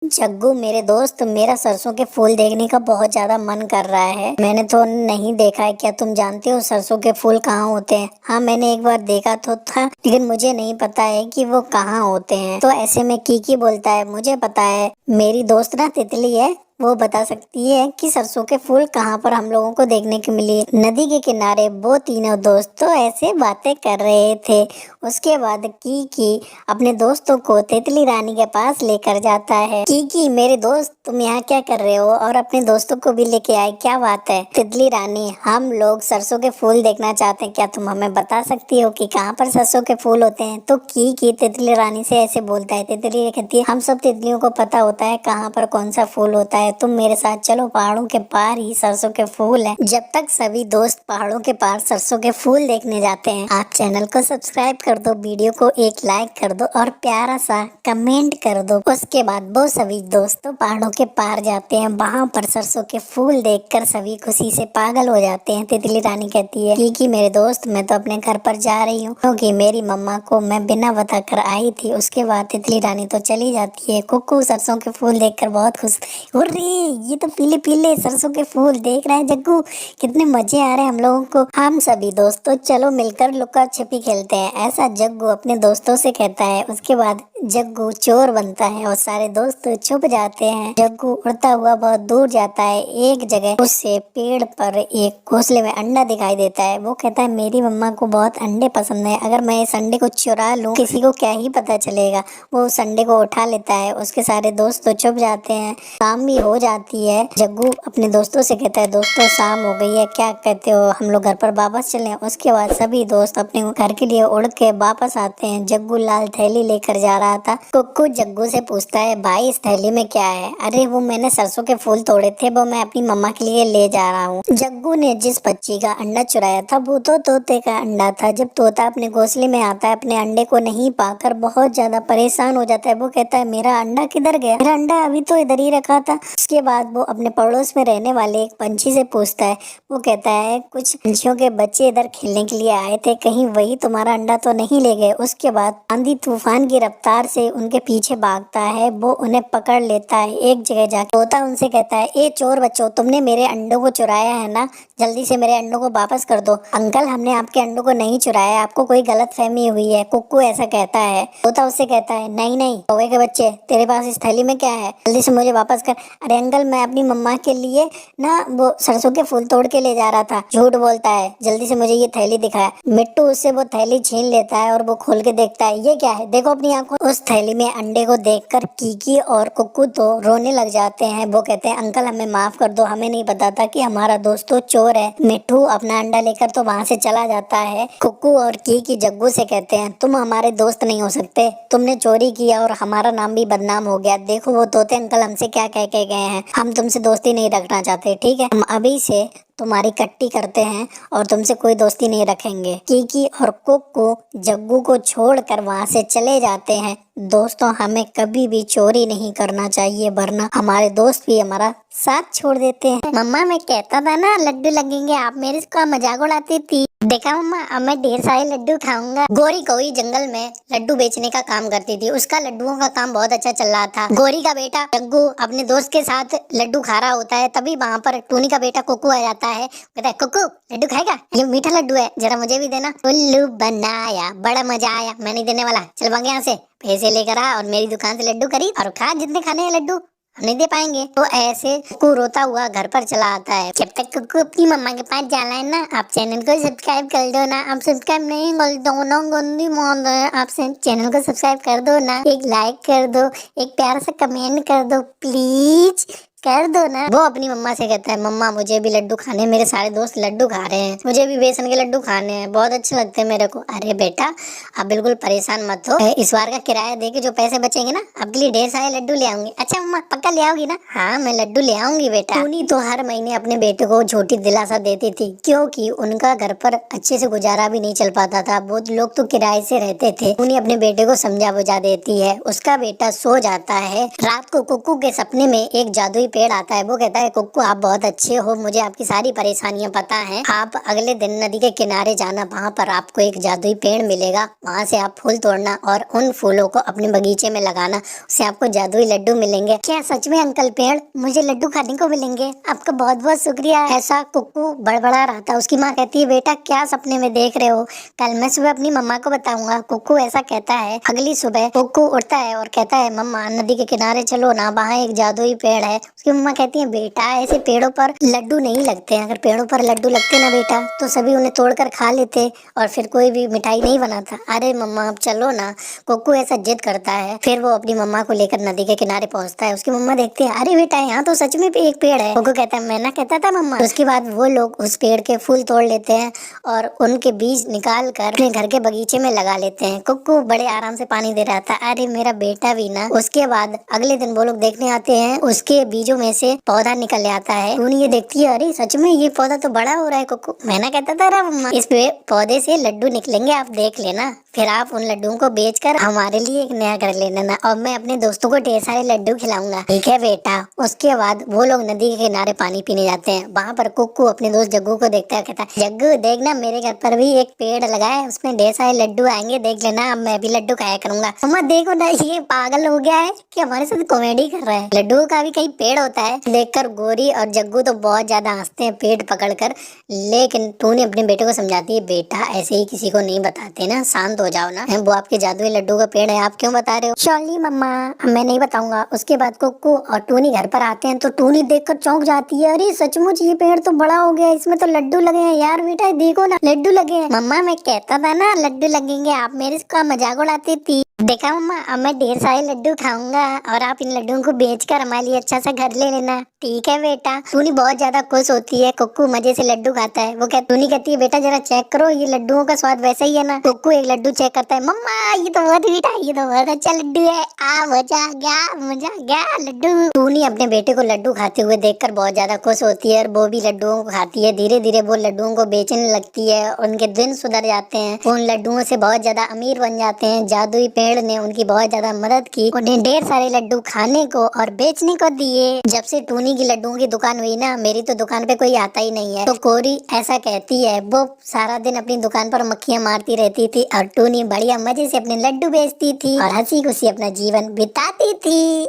जग्गू मेरे दोस्त, मेरा सरसों के फूल देखने का बहुत ज्यादा मन कर रहा है। मैंने तो नहीं देखा है। क्या तुम जानते हो सरसों के फूल कहाँ होते हैं? हाँ, मैंने एक बार देखा तो था, लेकिन मुझे नहीं पता है कि वो कहाँ होते हैं। तो ऐसे में कीकी बोलता है, मुझे पता है। मेरी दोस्त ना तितली है, वो बता सकती है कि सरसों के फूल कहाँ पर हम लोगों को देखने को मिली। नदी के किनारे वो तीनों दोस्त तो ऐसे बातें कर रहे थे। उसके बाद कीकी अपने दोस्तों को तितली रानी के पास लेकर जाता है। कीकी, मेरे दोस्त, तुम यहाँ क्या कर रहे हो और अपने दोस्तों को भी लेके आए, क्या बात है? तितली रानी, हम लोग सरसों के फूल देखना चाहते हैं, क्या तुम हमें बता सकती हो कि कहाँ पर सरसों के फूल होते हैं? तो कीकी तितली रानी से ऐसे बोलता है। तितली कहती है, हम सब तितलियों को पता होता है कहाँ पर कौन सा फूल होता है, तुम मेरे साथ चलो, पहाड़ों के पार ही सरसों के फूल है। जब तक सभी दोस्त पहाड़ों के पार सरसों के फूल देखने जाते हैं, आप चैनल को सब्सक्राइब कर दो, वीडियो को एक लाइक कर दो और प्यारा सा कमेंट कर दो। उसके बाद वो सभी दोस्तों पहाड़ों के पार जाते हैं। वहाँ पर सरसों के फूल देखकर सभी खुशी से पागल हो जाते हैं। तितली रानी कहती है, कि मेरे दोस्त, मैं तो अपने घर पर जा रही हूँ, क्योंकि मेरी मम्मा को मैं बिना बता कर आई थी। उसके बाद तितली रानी तो चली जाती है। कुक्कू सरसों के फूल देखकर बहुत खुश, अरे ये तो पीले पीले सरसों के फूल देख रहे हैं जग्गू, कितने मजे आ रहे हैं हम लोगों को। हम सभी दोस्तों चलो मिलकर लुका छिपी खेलते हैं, ऐसा जग्गू अपने दोस्तों से कहता है। उसके बाद जग्गू चोर बनता है और सारे दोस्त छुप जाते हैं। जग्गू उड़ता हुआ बहुत दूर जाता है। एक जगह उससे पेड़ पर एक घोंसले में अंडा दिखाई देता है। वो कहता है, मेरी मम्मा को बहुत अंडे पसंद है, अगर मैं इस अंडे को चुरा लूं किसी को क्या ही पता चलेगा। वो उस अंडे को उठा लेता है। उसके सारे दोस्त तो छुप जाते हैं। शाम भी हो जाती है। जग्गू अपने दोस्तों से कहता है, दोस्तों शाम हो गई है, क्या कहते हो हम लोग घर पर वापस चलें? उसके बाद सभी दोस्त अपने घर के लिए उड़ के वापस आते हैं। जग्गू लाल थैली लेकर जा रहा था। कुक्कू जग्गू से पूछता है, भाई इस थैली में क्या है? अरे वो मैंने सरसों के फूल तोड़े थे, वो मैं अपनी मम्मा के लिए ले जा रहा हूँ। जग्गू ने जिस पक्षी का अंडा चुराया था वो तो तोते का अंडा था। जब तोता अपने घोंसले में आता है, अपने अंडे को नहीं पाकर बहुत ज्यादा परेशान हो जाता है। वो कहता है, मेरा अंडा किधर गया? मेरा अंडा अभी तो इधर ही रखा था। उसके बाद वो अपने पड़ोस में रहने वाले एक पंछी से पूछता है। वो कहता है, कुछ पंछियों के बच्चे इधर खेलने के लिए आए थे, कहीं वही तुम्हारा अंडा तो नहीं ले गए? उसके बाद आंधी तूफान की रफ्तार से उनके पीछे भागता है। वो उन्हें पकड़ लेता है। एक जगह जाकर तोता उनसे कहता है, ए चोर बच्चों, तुमने मेरे अंडों को चुराया है ना, जल्दी से मेरे अंडों को वापस कर दो। अंकल, हमने आपके अंडों को नहीं चुराया, आपको कोई गलत फहमी हुई है। कुक्कू ऐसा कहता है। तोता उससे कहता है, नहीं नहीं कौवे के बच्चे, तेरे पास इस थैली में क्या है, जल्दी से मुझे वापस कर। अरे अंकल, मैं अपनी मम्मा के लिए ना वो सरसों के फूल तोड़ के ले जा रहा था। झूठ बोलता है, जल्दी से मुझे ये थैली दिखाया। मिट्टू उससे वो थैली छीन लेता है और वो खोल के देखता है, ये क्या है, देखो अपनी आंखों। उस थैली में अंडे को देखकर कीकी और कुक्कू तो रोने लग जाते हैं। वो कहते हैं, अंकल हमें माफ कर दो, हमें नहीं पता था कि हमारा दोस्त तो चोर है। मिट्टू अपना अंडा लेकर तो वहाँ से चला जाता है। कुक्कू और कीकी जग्गू से कहते हैं, तुम हमारे दोस्त नहीं हो सकते, तुमने चोरी किया और हमारा नाम भी बदनाम हो गया। देखो वो तोते अंकल हमसे क्या कह के गए हैं, हम तुमसे दोस्ती नहीं रखना चाहते, ठीक है? हम अभी से तुम्हारी कट्टी करते हैं और तुमसे कोई दोस्ती नहीं रखेंगे। कीकी और कुक्कू जग्गू को छोड़कर वहाँ से चले जाते हैं। दोस्तों, हमें कभी भी चोरी नहीं करना चाहिए, वरना हमारे दोस्त भी हमारा साथ छोड़ देते हैं। मम्मा, मैं कहता था ना लड्डू लगेंगे, आप मेरे का मजाक उड़ाती थी। देखा मम्मा, अब मैं ढेर सारे लड्डू खाऊंगा। गोरी कोई जंगल में लड्डू बेचने का काम करती थी। उसका लड्डुओं का काम बहुत अच्छा चल रहा था। गोरी का बेटा जग्गू अपने दोस्त के साथ लड्डू खा रहा होता है। तभी वहाँ पर टूनी का बेटा कुक्कू आ जाता है। कहता है, कुक्कू लड्डू खाएगा? ये मीठा लड्डू है, जरा मुझे भी देना। उल्लू बनाया, बड़ा मजा आया, मैं नहीं देने वाला, चल भाग यहाँ से। पैसे लेकर आ और मेरी दुकान से लड्डू खरीद और खा, जितने खाने हैं लड्डू, हम नहीं दे पाएंगे। तो ऐसे कुक्कू रोता हुआ घर पर चला आता है। जब तक कुक्कू अपनी मम्मा के पास जाना है ना, आप चैनल को सब्सक्राइब कर दो ना। आप सब्सक्राइब नहीं कर दो ना, गंदी मौत है। आप चैनल को सब्सक्राइब कर दो ना, एक लाइक कर दो, एक प्यारा सा कमेंट कर दो, प्लीज कर दो ना। वो अपनी मम्मा से कहता है, मम्मा मुझे भी लड्डू खाने, मेरे सारे दोस्त लड्डू खा रहे हैं, मुझे भी बेसन के लड्डू खाने हैं, बहुत अच्छे लगते हैं मेरे को। अरे बेटा, आप बिल्कुल परेशान मत हो, इस बार का किराया दे के जो पैसे बचेंगे ना, आपके लिए ढेर सारे लड्डू ले आऊंगी। अच्छा मम्मा, पक्का ले आओगी ना? हाँ, मैं लड्डू ले आऊंगी बेटा। टूनी तो हर महीने अपने बेटे को छोटी दिलासा देती थी, क्योंकि उनका घर पर अच्छे से गुजारा भी नहीं चल पाता था, बहुत लोग तो किराए से रहते थे। टूनी अपने बेटे को समझा बुझा देती है। उसका बेटा सो जाता है। रात को कुक्कू के सपने में एक जादुई पेड़ आता है वो कहता है कुक्कू आप बहुत अच्छे हो, मुझे आपकी सारी परेशानियां पता है, आप अगले दिन नदी के किनारे जाना, वहाँ पर आपको एक जादुई पेड़ मिलेगा, वहाँ से आप फूल तोड़ना और उन फूलों को अपने बगीचे में लगाना, उससे आपको जादुई लड्डू मिलेंगे। क्या सच में अंकल पेड़, मुझे लड्डू खाने को मिलेंगे? आपका बहुत बहुत शुक्रिया। ऐसा कुक्कू बड़बड़ा रहा था। उसकी माँ कहती है बेटा क्या सपने में देख रहे हो, कल मैं सुबह अपनी मम्मा को बताऊंगा। कुक्कू ऐसा कहता है। अगली सुबह कुक्कू उठता है और कहता है मम्मा नदी के किनारे चलो ना, वहाँ एक जादुई पेड़ है। उसकी मम्मा कहती है बेटा ऐसे पेड़ों पर लड्डू नहीं लगते हैं, अगर पेड़ों पर लड्डू लगते ना बेटा तो सभी उन्हें तोड़कर खा लेते और फिर कोई भी मिठाई नहीं बनाता। अरे मम्मा अब चलो ना। कुक्कू ऐसा जिद करता है। फिर वो अपनी मम्मा को लेकर नदी के किनारे पहुंचता है। उसकी मम्मा देखती है अरे बेटा यहाँ तो सच में भी एक पेड़ है। कुक्कू कहता है मैं ना कहता था मम्मा। उसके बाद वो लोग उस पेड़ के फूल तोड़ लेते हैं और उनके बीज निकाल कर अपने घर के बगीचे में लगा लेते हैं। कुक्कू बड़े आराम से पानी दे रहा था। अरे मेरा बेटा भी ना। उसके बाद अगले दिन वो लोग देखने आते हैं, उसके बीजों में से पौधा निकल आता है। टूनी ये देखती है अरे सच में ये पौधा तो बड़ा हो रहा है। कुक्कू मैं ना कहता था ना मम्मा इस पौधे से लड्डू निकलेंगे, आप देख लेना, फिर आप उन लड्डुओं को बेचकर हमारे लिए एक नया घर ले लेना और मैं अपने दोस्तों को ढेर सारे लड्डू खिलाऊंगा। ठीक है बेटा। उसके बाद वो लोग नदी के किनारे पानी पीने जाते हैं। वहाँ पर कुक्कू अपने दोस्त जग्गू को देखता है, कहता है जग्गू देखना मेरे घर पर भी एक पेड़ लगा है, उसमें ढेर सारे लड्डू आएंगे, देख लेना, अब मैं भी लड्डू खाया करूंगा। मम्मा देखो ना ये पागल हो गया है कि हमारे साथ कॉमेडी कर रहा है, लड्डुओं का भी कहीं पेड़ होता है। देखकर गोरी और जग्गू तो बहुत ज्यादा हंसते हैं पेट पकड़कर, लेकिन टूनी अपने बेटे को समझाती है बेटा ऐसे ही किसी को नहीं बताते ना, शांत हो जाओ ना, वो आपके जादुई लड्डू का पेड़ है, आप क्यों बता रहे हो? शॉली मम्मा मैं नहीं बताऊंगा। उसके बाद कुक्कू और टूनी घर पर आते हैं तो टूनी देखकर चौंक जाती है, अरे सचमुच ये पेड़ तो बड़ा हो गया, इसमें तो लड्डू लगे हैं। यार बेटा देखो ना लड्डू लगे हैं। मम्मा मैं कहता था ना लड्डू लगेंगे, आप मेरे का मजाक उड़ाती थी। देखा मम्मा अब मैं ढेर सारे लड्डू खाऊंगा और आप इन लड्डुओं को बेचकर हमारे लिए अच्छा सा घर ले लेना। ठीक है बेटा। टूनी बहुत ज्यादा खुश होती है। कुक्कू मजे से लड्डू खाता है। वो टूनी कहती है बेटा जरा चेक करो ये लड्डुओं का स्वाद वैसा ही है ना। कुक्कू एक लड्डू चेक करता है, मम्मा ये तो बहुत मीठा, ये तो बहुत अच्छा लड्डू है, आ मजा आ गया लड्डू। टूनी अपने बेटे को लड्डू खाते हुए देखकर बहुत ज्यादा खुश होती है और वो भी लड्डुओं को खाती है। धीरे धीरे वो लड्डुओं को बेचने लगती है, उनके दिन सुधर जाते हैं, उन लड्डुओं से बहुत ज्यादा अमीर बन जाते हैं। जादुई पेड़ ने उनकी बहुत ज्यादा मदद की, उन्हें ढेर सारे लड्डू खाने को और बेचने को दिए। जब से टूनी की लड्डुओं की दुकान हुई ना, मेरी तो दुकान पे कोई आता ही नहीं है। तो कोरी ऐसा कहती है, वो सारा दिन अपनी दुकान पर मक्खियां मारती रहती थी और टूनी बढ़िया मजे से अपने लड्डू बेचती थी और हंसी खुशी अपना जीवन बिताती थी।